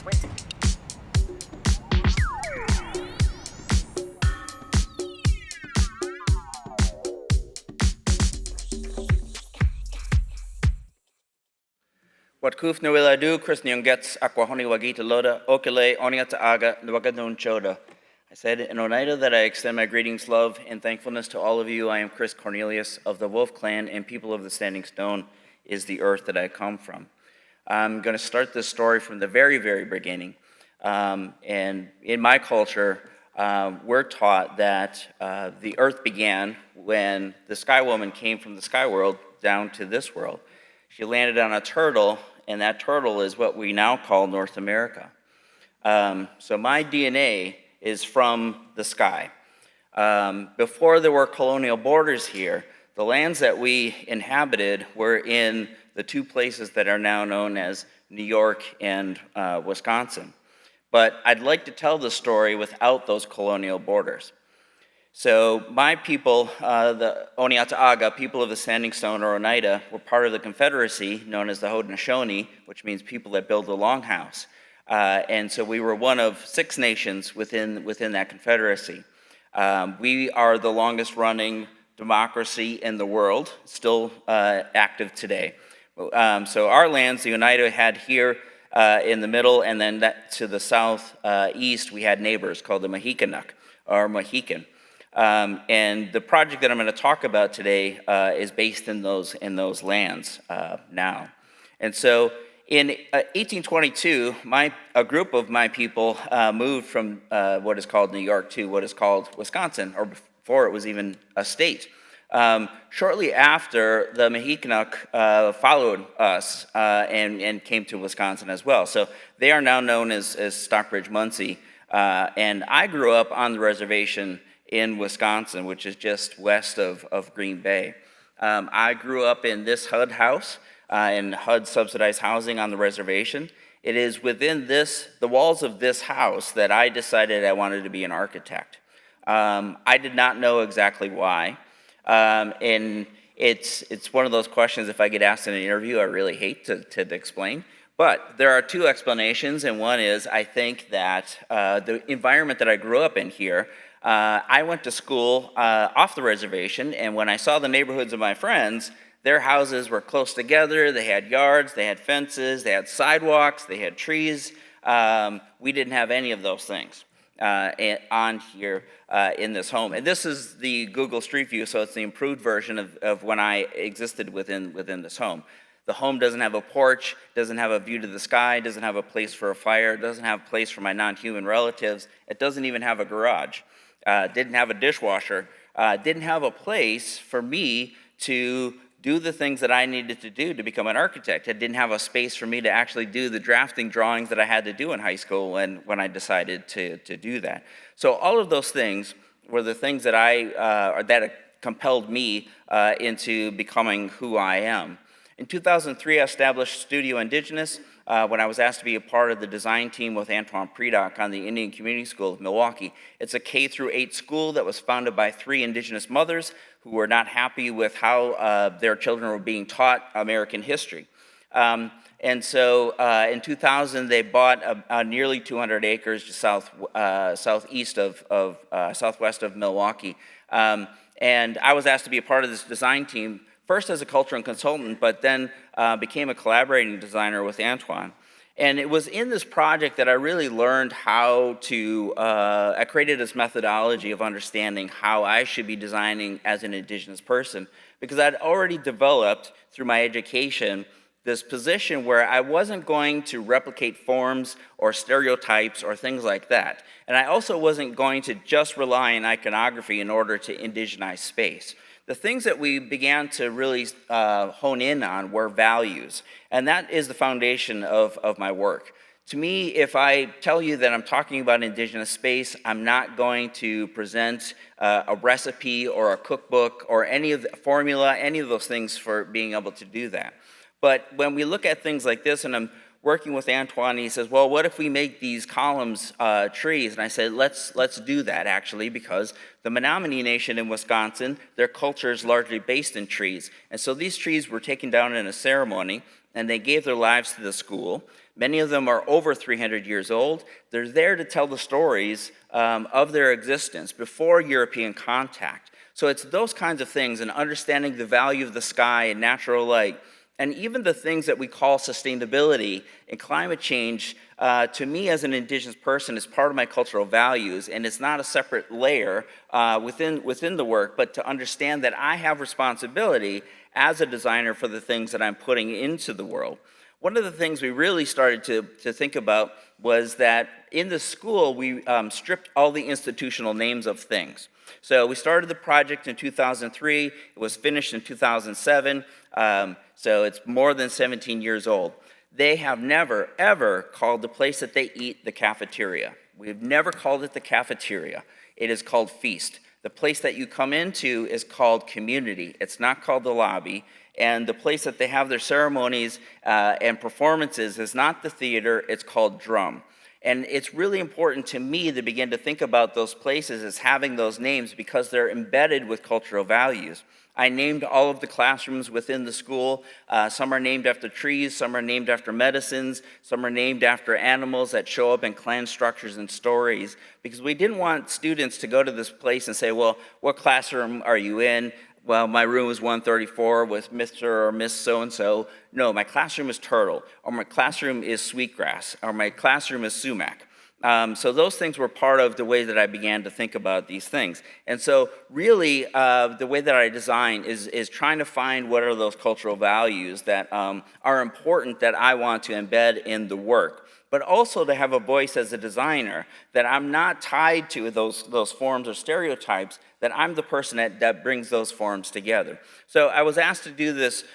Wat kuf nuila du, Chris Nyongets, Aquahoni Wagita Loda, Okele, Oniata Aga, Nwagadun Choda. I said in Oneida that I extend my greetings, love, and thankfulness to all of you. I am Chris Cornelius of the Wolf Clan, and people of the Standing Stone is the earth that I come from. I'm going to start this story from the very, very beginning. And in my culture, we're taught that the earth began when the sky woman came from the sky world down to this world. She landed on a turtle, and that turtle is what we now call North America. So my DNA is from the sky. Before there were colonial borders here, the lands that we inhabited were in the two places that are now known as New York and Wisconsin. But I'd like to tell the story without those colonial borders. So my people, the Oneida, people of the Standing Stone or Oneida, were part of the Confederacy known as the Haudenosaunee, which means people that build the longhouse. And so we were one of 6 nations within that Confederacy. We are the longest running democracy in the world, still active today. So our lands, the Oneida had here in the middle, and then to the southeast, we had neighbors called the Taghkanic or Mohican. And the project that I'm going to talk about today is based in those lands now. And so in 1822, a group of my people moved from what is called New York to what is called Wisconsin, or before it was even a state. Shortly after, the Taghkanic followed us and came to Wisconsin as well. So they are now known as Stockbridge Muncie. And I grew up on the reservation in Wisconsin, which is just west of Green Bay. I grew up in this HUD house, in HUD subsidized housing on the reservation. It is within the walls of this house that I decided I wanted to be an architect. I did not know exactly why. And it's one of those questions, if I get asked in an interview, I really hate to explain. But there are 2 explanations, and one is I think that the environment that I grew up in here, I went to school off the reservation, and when I saw the neighborhoods of my friends, their houses were close together, they had yards, they had fences, they had sidewalks, they had trees. We didn't have any of those things on here in this home. And this is the Google Street View, so it's the improved version of when I existed within this home. The home doesn't have a porch, doesn't have a view to the sky, doesn't have a place for a fire, doesn't have a place for my non-human relatives. It doesn't even have a garage. Didn't have a dishwasher. Didn't have a place for me to do the things that I needed to do to become an architect. It didn't have a space for me to actually do the drafting drawings that I had to do in high school when I decided to do that. So all of those things were the things that that compelled me into becoming who I am. In 2003, I established Studio Indigenous when I was asked to be a part of the design team with Antoine Predock on the Indian Community School of Milwaukee. It's a K-8 school that was founded by 3 Indigenous mothers who were not happy with how their children were being taught American history. And so in 2000, they bought nearly 200 acres just southwest of Milwaukee. And I was asked to be a part of this design team, first as a cultural consultant, but then became a collaborating designer with Antoine. And it was in this project that I really learned how to, I created this methodology of understanding how I should be designing as an Indigenous person, because I'd already developed through my education this position where I wasn't going to replicate forms or stereotypes or things like that. And I also wasn't going to just rely on iconography in order to indigenize space. The things that we began to really hone in on were values, and that is the foundation of my work. To me, if I tell you that I'm talking about Indigenous space, I'm not going to present a recipe or a cookbook or any of the formula, any of those things for being able to do that. But when we look at things like this, and I'm working with Antoine, he says, well, what if we make these columns trees? And I said, let's do that, actually, because the Menominee Nation in Wisconsin, their culture is largely based in trees. And so these trees were taken down in a ceremony, and they gave their lives to the school. Many of them are over 300 years old. They're there to tell the stories of their existence before European contact. So it's those kinds of things, and understanding the value of the sky and natural light, and even the things that we call sustainability and climate change, to me as an Indigenous person, is part of my cultural values, and it's not a separate layer within the work, but to understand that I have responsibility as a designer for the things that I'm putting into the world. One of the things we really started to think about was that in the school, we stripped all the institutional names of things. So we started the project in 2003, it was finished in 2007, so it's more than 17 years old. They have never, ever called the place that they eat the cafeteria. We've never called it the cafeteria. It is called feast. The place that you come into is called community. It's not called the lobby. And the place that they have their ceremonies and performances is not the theater, it's called drum. And it's really important to me to begin to think about those places as having those names because they're embedded with cultural values. I named all of the classrooms within the school. Some are named after trees, some are named after medicines, some are named after animals that show up in clan structures and stories, because we didn't want students to go to this place and say, well, what classroom are you in? Well, my room is 134 with Mr. or Miss so-and-so. No, my classroom is turtle, or my classroom is sweetgrass, or my classroom is sumac. So those things were part of the way that I began to think about these things. And so really, the way that I design is trying to find what are those cultural values that are important that I want to embed in the work, but also to have a voice as a designer, that I'm not tied to those forms or stereotypes, that I'm the person that brings those forms together. So I was asked to do this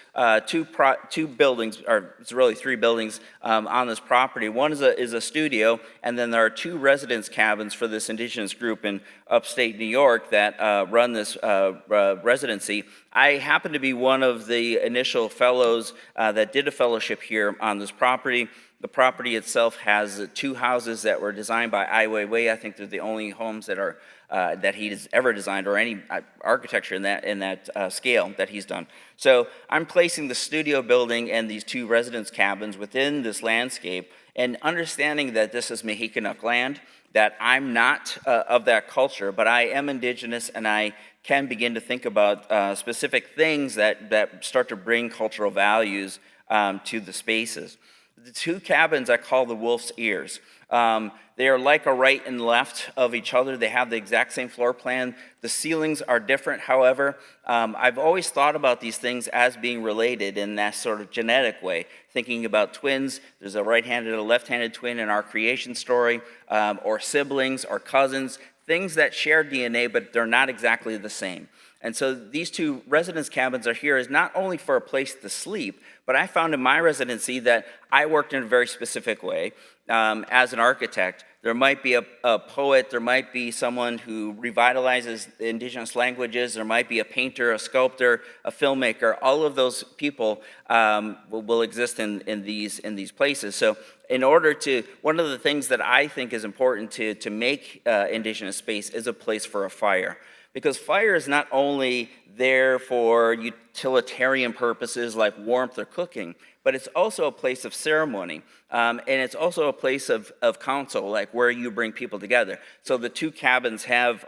two buildings, or it's really three buildings on this property. One is a studio, and then there are two residence cabins for this Indigenous group in upstate New York that run this residency. I happen to be one of the initial fellows that did a fellowship here on this property. The property itself has two houses that were designed by Ai Weiwei. I think they're the only homes that are that he's ever designed, or any architecture in that scale that he's done. So I'm placing the studio building and these two residence cabins within this landscape, and understanding that this is Mexicanuk land, that I'm not of that culture, but I am Indigenous, and I can begin to think about specific things that start to bring cultural values to the spaces. The two cabins I call the wolf's ears. They are like a right and left of each other. They have the exact same floor plan. The ceilings are different, however. I've always thought about these things as being related in that sort of genetic way, thinking about twins. There's a right-handed and a left-handed twin in our creation story, or siblings or cousins, things that share DNA, but they're not exactly the same. And so these two residence cabins are here is not only for a place to sleep, but I found in my residency that I worked in a very specific way as an architect. There might be a poet, there might be someone who revitalizes the Indigenous languages, there might be a painter, a sculptor, a filmmaker. All of those people will exist in these places. So in order to, one of the things that I think is important to make Indigenous space is a place for a fire. Because fire is not only there for utilitarian purposes like warmth or cooking, but it's also a place of ceremony. And it's also a place of council, like where you bring people together. So the two cabins have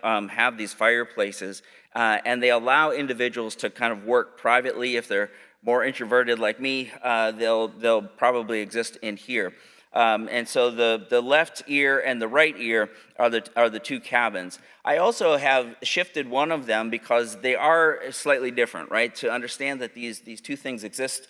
these fireplaces, and they allow individuals to kind of work privately. If they're more introverted like me, they'll probably exist in here. And so the left ear and the right ear are the two cabins. I also have shifted one of them because they are slightly different, right? To understand that these two things exist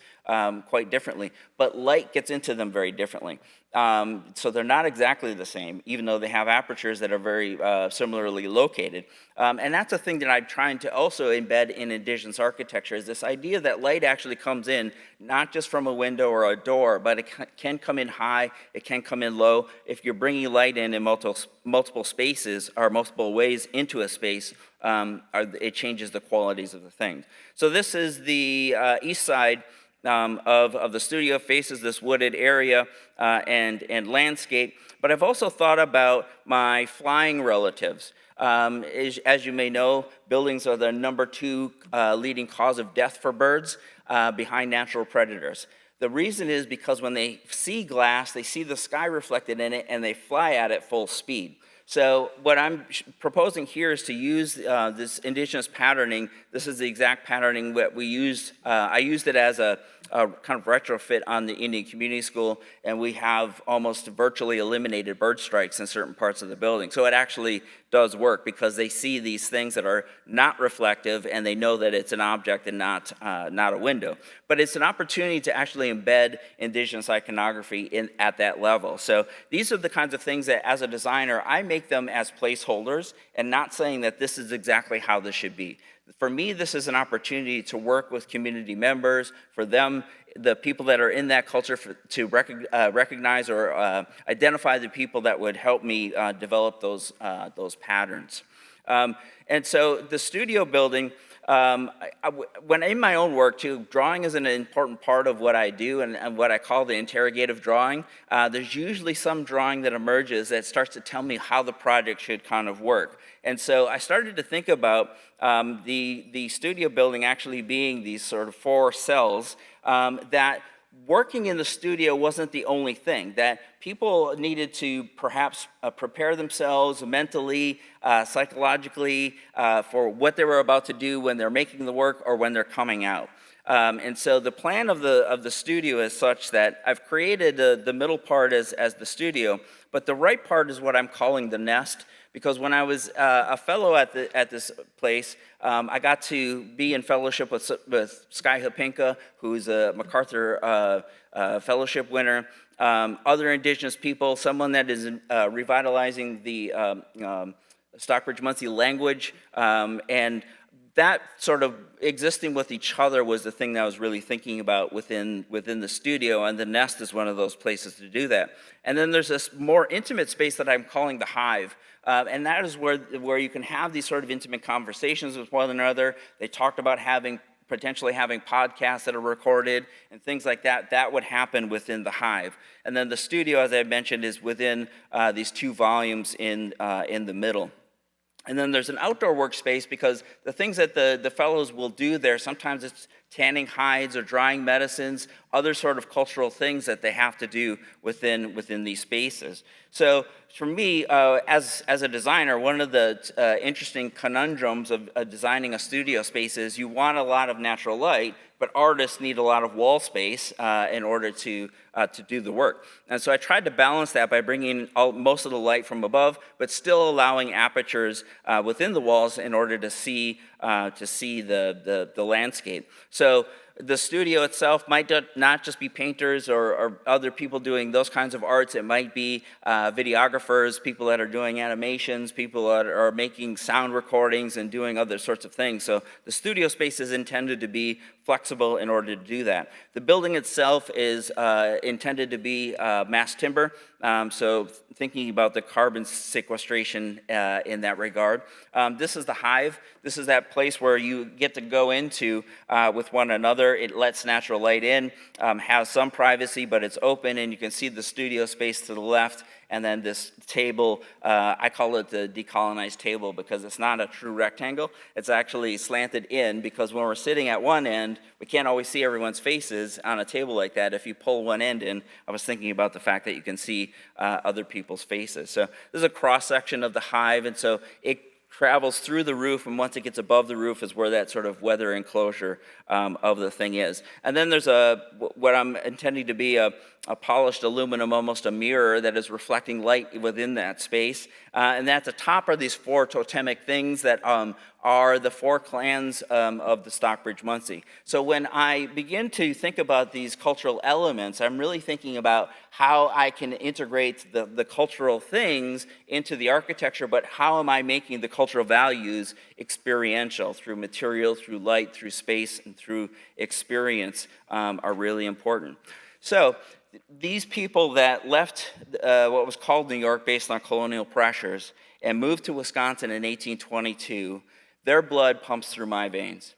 quite differently, but light gets into them very differently. So they're not exactly the same, even though they have apertures that are very similarly located. And that's a thing that I'm trying to also embed in Indigenous architecture, is this idea that light actually comes in not just from a window or a door, but it can come in high, it can come in low. If you're bringing light in multiple spaces or multiple ways into a space, it changes the qualities of the thing. So this is the east side of the studio, faces this wooded area and landscape. But I've also thought about my flying relatives. As you may know, buildings are the #2 leading cause of death for birds behind natural predators. The reason is because when they see glass, they see the sky reflected in it, and they fly at it full speed. So what I'm proposing here is to use this indigenous patterning. This is the exact patterning that we used. I used it as a kind of retrofit on the Indian Community School, and we have almost virtually eliminated bird strikes in certain parts of the building. So it actually does work because they see these things that are not reflective, and they know that it's an object and not a window. But it's an opportunity to actually embed indigenous iconography at that level. So these are the kinds of things that, as a designer, I make them as placeholders and not saying that this is exactly how this should be. For me, this is an opportunity to work with community members, for them, the people that are in that culture, to recognize or identify the people that would help me develop those patterns. And so the studio building, when in my own work too, drawing is an important part of what I do and what I call the interrogative drawing. There's usually some drawing that emerges that starts to tell me how the project should kind of work. And so I started to think about the studio building actually being these sort of 4 cells that working in the studio wasn't the only thing, that people needed to perhaps prepare themselves mentally, psychologically, for what they were about to do when they're making the work or when they're coming out. And so the plan of the studio is such that I've created the middle part as the studio, but the right part is what I'm calling the nest, because when I was a fellow at this place, I got to be in fellowship with Sky Hapinka, who's a MacArthur Fellowship winner, other indigenous people, someone that is revitalizing the Stockbridge Munsee language, and that sort of existing with each other was the thing that I was really thinking about within the studio, and the nest is one of those places to do that. And then there's this more intimate space that I'm calling the hive, and that is where you can have these sort of intimate conversations with one another. They talked about potentially having podcasts that are recorded and things like that. That would happen within the hive. And then the studio, as I mentioned, is within these 2 volumes in the middle. And then there's an outdoor workspace, because the things that the fellows will do there, sometimes it's tanning hides or drying medicines, other sort of cultural things that they have to do within these spaces. So for me, as a designer, one of the interesting conundrums of designing a studio space is you want a lot of natural light, but artists need a lot of wall space in order to do the work. And so I tried to balance that by bringing most of the light from above, but still allowing apertures within the walls in order to see the landscape. So the studio itself might not just be painters or other people doing those kinds of arts. It might be videographers, people that are doing animations, people that are making sound recordings and doing other sorts of things. So the studio space is intended to be flexible in order to do that. The building itself is intended to be mass timber, so thinking about the carbon sequestration in that regard. This is the hive. This is that place where you get to go into with one another. It lets natural light in, has some privacy, but it's open, and you can see the studio space to the left, and then this table, I call it the decolonized table because it's not a true rectangle. It's actually slanted in, because when we're sitting at one end, we can't always see everyone's faces on a table like that. If you pull one end in, I was thinking about the fact that you can see other people's faces. So this is a cross-section of the hive, and so it travels through the roof, and once it gets above the roof is where that sort of weather enclosure of the thing is. And then there's what I'm intending to be a polished aluminum, almost a mirror that is reflecting light within that space. And at the top are these 4 totemic things that are the 4 clans of the Stockbridge Munsee. So when I begin to think about these cultural elements, I'm really thinking about how I can integrate the cultural things into the architecture, but how am I making the cultural values experiential through material, through light, through space, and through experience are really important. So these people that left what was called New York based on colonial pressures and moved to Wisconsin in 1822, their blood pumps through my veins.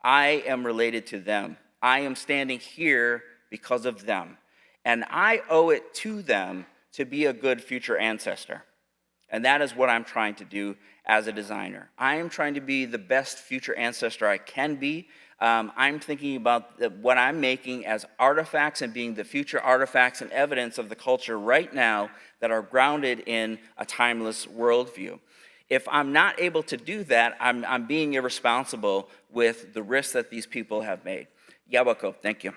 I am related to them. I am standing here because of them. And I owe it to them to be a good future ancestor. And that is what I'm trying to do as a designer. I am trying to be the best future ancestor I can be, I'm thinking about what I'm making as artifacts and being the future artifacts and evidence of the culture right now that are grounded in a timeless worldview. If I'm not able to do that, I'm being irresponsible with the risks that these people have made. Yawako, thank you.